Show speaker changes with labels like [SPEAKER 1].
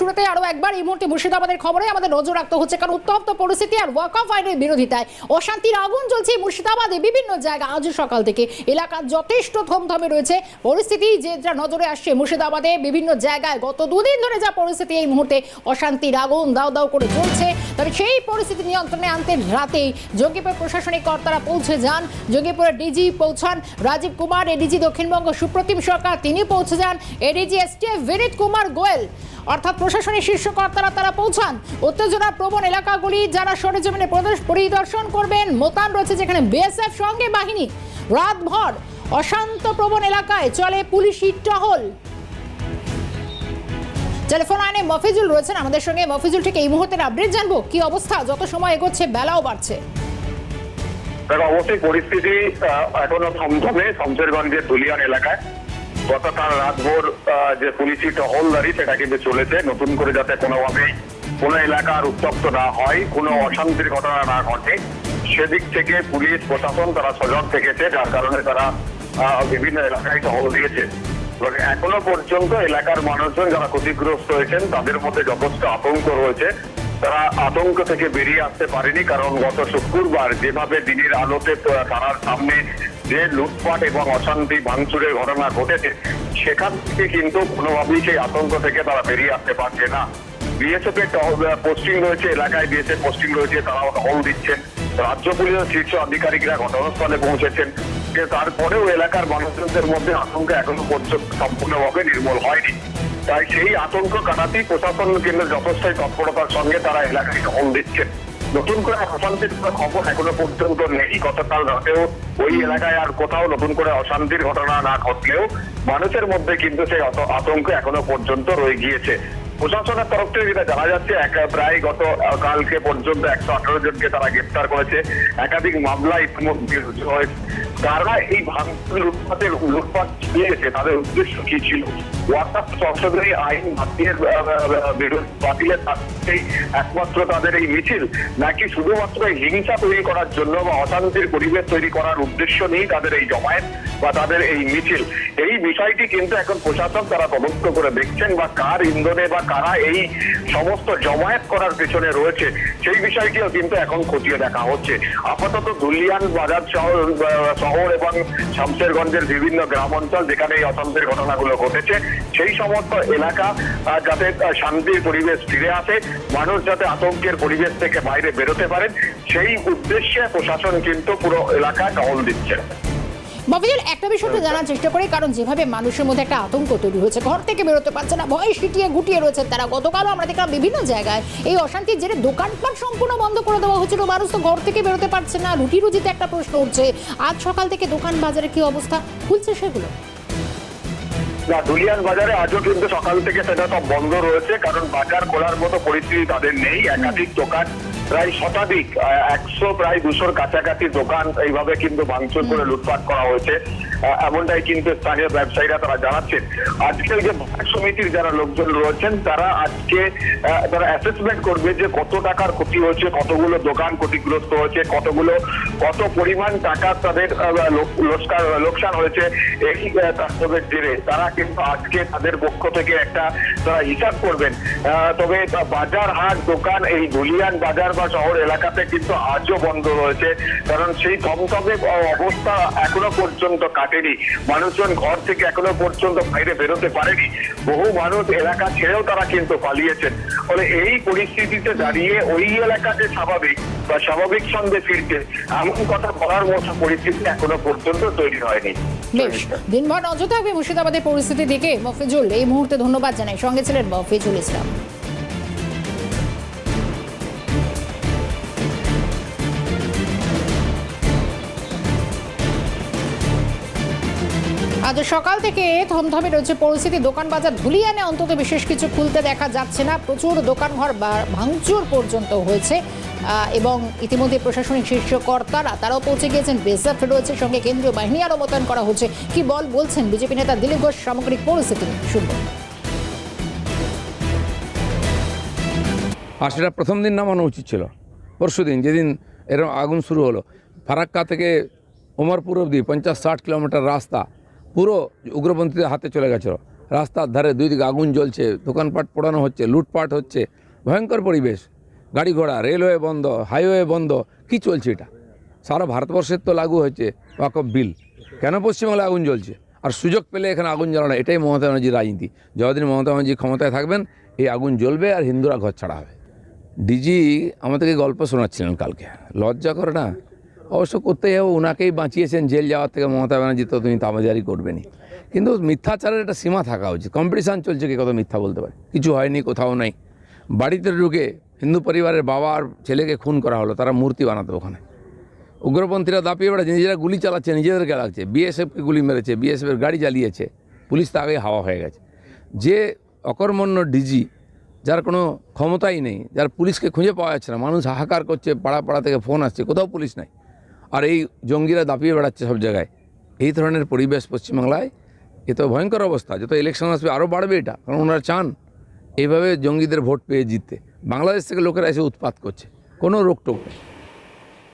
[SPEAKER 1] শুরুতে আরো একবার এই মুহূর্তে মুর্শিদাবাদের খবরে আমাদের নজর রাখতে হচ্ছে, কারণ উত্তপ্ত পরিস্থিতি আর ওয়াকফ আইনের বিরোধিতায় অশান্তির আগুন জ্বলছে মুর্শিদাবাদে বিভিন্ন জায়গায়। আজ সকাল থেকে এলাকা যথেষ্ট থমথমে রয়েছে পরিস্থিতি, যা নজরে আসছে মুর্শিদাবাদে বিভিন্ন জায়গায় গত দুদিন ধরে যা পরিস্থিতি, এই মুহূর্তে অশান্তির আগুন দাও দাও করে জ্বলছে। তবে সেই পরিস্থিতি নিয়ন্ত্রণে আনতে রাতেই জঙ্গিপুর প্রশাসনিক কর্তারা পৌঁছে যান। জঙ্গিপুরের ডিজি পৌঁছান রাজীব কুমার, এডিজি দক্ষিণবঙ্গ সুপ্রতিম সরকার তিনি পৌঁছে যান, এডিজি এসটিএফ বিনীত কুমার গোয়েল অর্থাৎ প্রশাসনিক শীর্ষ কর্তারা তারা পৌঁছান। উত্তেজনা প্রবণ এলাকাগুলি যারা সরেজমিনে পরিদর্শন করবেন, মোতায়েন রয়েছে যেখানে বিএসএফ সঙ্গে বাহিনী। রাতভর অশান্ত প্রবণ এলাকায় চলে পুলিশি টহল। টেলিফোন লাইনে মফিজুল রয়েছেন আমাদের সঙ্গে। মফিজুল, ঠিক এই মুহূর্তের আপডেট জানবো, কি অবস্থা? যত সময় এগোচ্ছে বেলাও বাড়ছে।
[SPEAKER 2] অবশ্যই পরিস্থিতি এখনো থমথমে শমশেরগঞ্জের দুলিয়ান এলাকায়। গতকাল রাতভর যে পুলিশি টহলদারি সেটা কিন্তু চলেছে, নতুন করে যাতে কোনোভাবেই কোনো এলাকার উত্তপ্ত না হয়, কোনো অশান্তির ঘটনা না ঘটে সেদিক থেকে পুলিশ প্রশাসন তারা সজাগ থেকেছে, যার কারণে তারা বিভিন্ন এলাকায় টহল দিয়েছে। এখনো পর্যন্ত এলাকার মানুষজন যারা ক্ষতিগ্রস্ত হয়েছেন তাদের মধ্যে যথেষ্ট আতঙ্ক রয়েছে। তারা আতঙ্ক থেকে বেরিয়ে আসতে পারেনি, কারণ গত শুক্রবার যেভাবে দিনের আলোতে তারার সামনে যে লুটপাট এবং অশান্তি ভাঙচুরের ঘটনা ঘটেছে সেখান থেকে কিন্তু কোনোভাবেই সেই আতঙ্ক থেকে তারা বেরিয়ে আসতে পারছে না। বিএসএফ এর পোস্টিং রয়েছে এলাকায়, বিএসএফ পোস্টিং রয়েছে, তারাও টহল দিচ্ছেন। রাজ্য পুলিশের শীর্ষ আধিকারিকরা ঘটনাস্থলে পৌঁছেছেন, তারপরেও এলাকার মানুষজনদের মধ্যে আতঙ্ক এখনো পর্যন্ত সম্পূর্ণভাবে নির্মূল হয়নি। তাই সেই আতঙ্ক কাটাতেই প্রশাসন কেন্দ্র যথেষ্ট তৎপরতার সঙ্গে তারা এলাকায় টহল দিচ্ছেন। নতুন করে অশান্তির খবর এখনো পর্যন্ত নেই। গতকাল রাতেও ওই এলাকায় আর কোথাও নতুন করে অশান্তির ঘটনা না ঘটলেও মানুষের মধ্যে কিন্তু সেই আতঙ্ক এখনো পর্যন্ত রয়ে গিয়েছে। প্রশাসনের তরফ থেকে যেটা জানা যাচ্ছে, প্রায় গত কালকে পর্যন্ত 118 জনকে তারা গ্রেপ্তার করেছে। একাধিক মামলা ইতিমধ্যে হয়েছে। তারা এই লুটপাট দিয়েছে, তাদের উদ্দেশ্য কি ছিল? ওয়াকফ সংশোধনী আইন বাতিলের একমাত্র তাদের এই মিছিল, নাকি শুধুমাত্র হিংসা তৈরি করার জন্য বা অশান্তির পরিবেশ তৈরি করার উদ্দেশ্য নিয়ে তাদের এই জমায়েত বা তাদের এই মিছিল? এই বিষয়টি কিন্তু এখন প্রশাসন তারা তদন্ত করে দেখছেন, বা কার ইন্ধনে বা কারা এই সমস্ত জমায়েত করার পেছনে রয়েছে সেই বিষয়টিও কিন্তু এখন খতিয়ে দেখা হচ্ছে। আপাতত ধুলিয়ান বাজার শহর এবং শমশেরগঞ্জের বিভিন্ন গ্রাম অঞ্চল যেখানে এই অশান্তির ঘটনাগুলো ঘটেছে সেই সমস্ত এলাকা যাতে শান্তির পরিবেশ ফিরে আসে, মানুষ যাতে আতঙ্কের পরিবেশ থেকে বাইরে বেরোতে পারেন সেই উদ্দেশ্যে প্রশাসন কিন্তু পুরো এলাকায় টহল দিচ্ছে।
[SPEAKER 1] মফিজুল, একটা বিষয় জানার চেষ্টা করি, কারণ যেভাবে মানুষের মধ্যে একটা আতঙ্ক তৈরি হয়েছে, ঘর থেকে বেরোতে পারছে না, ভয় সিটিয়ে গুটিয়ে রয়েছে তারা। গতকালও আমরা দেখলাম বিভিন্ন জায়গায় এই অশান্তির জেরে দোকানপাট সম্পূর্ণ বন্ধ করে দেওয়া হয়েছিল, মানুষ তো ঘর থেকে বেরোতে পারছে না, রুটি রুজিতে একটা প্রশ্ন উঠছে। আজ সকাল থেকে দোকান বাজারে কি অবস্থা, খুলছে সেগুলো?
[SPEAKER 2] না, দুলিয়ান বাজারে আজও কিন্তু সকাল থেকে সেটা সব বন্ধ রয়েছে, কারণ বাজার খোলার মতো পরিস্থিতি তাদের নেই। একাধিক দোকান, প্রায় শতাধিক, 100 প্রায় 200 কাছাকাছি দোকান এইভাবে কিন্তু ভাঙচুর করে লুটপাট করা হয়েছে, এমনটাই কিন্তু স্থানীয় ব্যবসায়ীরা তারা জানাচ্ছেন। আজকে যে বাজার সমিতির যারা লোকজন রয়েছেন তারা আজকে তারা অ্যাসেসমেন্ট করবে যে কত টাকার ক্ষতি হয়েছে, কতগুলো দোকান ক্ষতিগ্রস্ত হয়েছে, কত পরিমাণ টাকা তাদের লোকসান হয়েছে এই তাণ্ডবের জেরে। তারা কিন্তু আজকে তাদের পক্ষ থেকে একটা তারা হিসাব করবেন। তবে বাজার হাট দোকান এই ধুলিয়ান বাজার বা শহর এলাকাতে কিন্তু আজও বন্ধ রয়েছে, কারণ সেই থমথমে অবস্থা এখনো পর্যন্ত কাটেনি। মানুষজন ঘর থেকে এখনো পর্যন্ত বাইরে বেরোতে পারেনি, বহু মানুষ এলাকা ছেড়েও তারা কিন্তু পালিয়েছেন। ফলে এই পরিস্থিতিতে দাঁড়িয়ে ওই এলাকাতে স্বাভাবিক বা স্বাভাবিক ছন্দে ফিরতে এমন কথা বলার মতো পরিস্থিতি এখনো পর্যন্ত তৈরি হয়নি।
[SPEAKER 1] বেশ, দিনভর নজর থাকবে মুর্শিদাবাদের পরিস্থিতি দিকে। মফিজুল, এই মুহূর্তে ধন্যবাদ জানাই, সঙ্গে ছিলেন মফিজুল ইসলাম। আজ সকাল থেকে থমথমে রয়েছে পরিস্থিতি, দোকান বাজার ধুলিয়ানে অন্তত বিশেষ কিছু খুলতে দেখা যাচ্ছে না, প্রচুর দোকানঘর ভাঙচুর পর্যন্ত হয়েছে। এবং ইতিমধ্যে প্রশাসনিক শীর্ষ কর্তারা তারাও পৌঁছে গিয়েছেন, বিএসএফ রয়েছে সঙ্গে, কেন্দ্রীয় বাহিনী আরও মোতায়েন করা হচ্ছে। কি বলছেন বিজেপি নেতা দিলীপ ঘোষ সামগ্রিক পরিস্থিতি শুনব।
[SPEAKER 3] আর সেটা প্রথম দিন নামানো উচিত ছিল, পরশু দিন যেদিন এরকম আগুন শুরু হলো। ফারাক্কা থেকে ওমরপুর অবধি 50-60 কিলোমিটার রাস্তা পুরো উগ্রপন্থীদের হাতে চলে গেছিলো। রাস্তার ধারে দুই দিকে আগুন জ্বলছে, দোকানপাট পোড়ানো হচ্ছে, লুটপাট হচ্ছে, ভয়ঙ্কর পরিবেশ, গাড়ি ঘোড়া, রেলওয়ে বন্ধ, হাইওয়ে বন্ধ। কি চলছে এটা? সারা ভারতবর্ষের তো লাগু হয়েছে ওয়াকফ বিল, কেন পশ্চিমবাংলায় আগুন জ্বলছে? আর সুযোগ পেলে এখানে আগুন জ্বালানো, এটাই মমতা ব্যানার্জির রাজনীতি। যতদিন মমতা ব্যানার্জি ক্ষমতায় থাকবেন এই আগুন জ্বলবে আর হিন্দুরা ঘর ছাড়া হবে। ডিজি আমাদেরকে গল্প শোনাচ্ছিলেন কালকে, লজ্জা করে না? অবশ্য করতেই হবে, ওনাকেই বাঁচিয়েছেন জেল যাওয়ার থেকে মমতা ব্যানার্জি, তো তিনি তামাজারি করবেনই। কিন্তু মিথ্যাচারের একটা সীমা থাকা উচিত। কম্পিটিশান চলছে, কে কত মিথ্যা বলতে পারে? কিছু হয়নি, কোথাও নাই। বাড়িতে ঢুকে হিন্দু পরিবারের বাবা আর ছেলেকে খুন করা হলো, তারা মূর্তি বানাতো ওখানে। উগ্রপন্থীরা দাপিয়ে বেড়াচ্ছে, নিজেরা গুলি চালাচ্ছে, নিজেদেরকে লাগছে, বিএসএফকে গুলি মেরেছে, বিএসএফের গাড়ি জ্বালিয়েছে, পুলিশ তো আগেই হাওয়া হয়ে গেছে। যে অকর্মণ্য ডিজি, যার কোনো ক্ষমতাই নেই, যার পুলিশকে খুঁজে পাওয়া যাচ্ছে না, মানুষ হাহাকার করছে, পাড়া পাড়া থেকে ফোন আসছে, কোথাও পুলিশ নাই, আর এই জঙ্গিরা দাপিয়ে বেড়াচ্ছে সব জায়গায়। এই ধরনের পরিবেশ পশ্চিমবাংলায়, এ তো ভয়ঙ্কর অবস্থা। যত ইলেকশন আসবে আরও বাড়বে এটা, কারণ ওনারা চান এইভাবে জঙ্গিদের ভোট পেয়ে জিততে। বাংলাদেশ থেকে লোকেরা এসে উৎপাত করছে, কোনো রোকটোক নেই।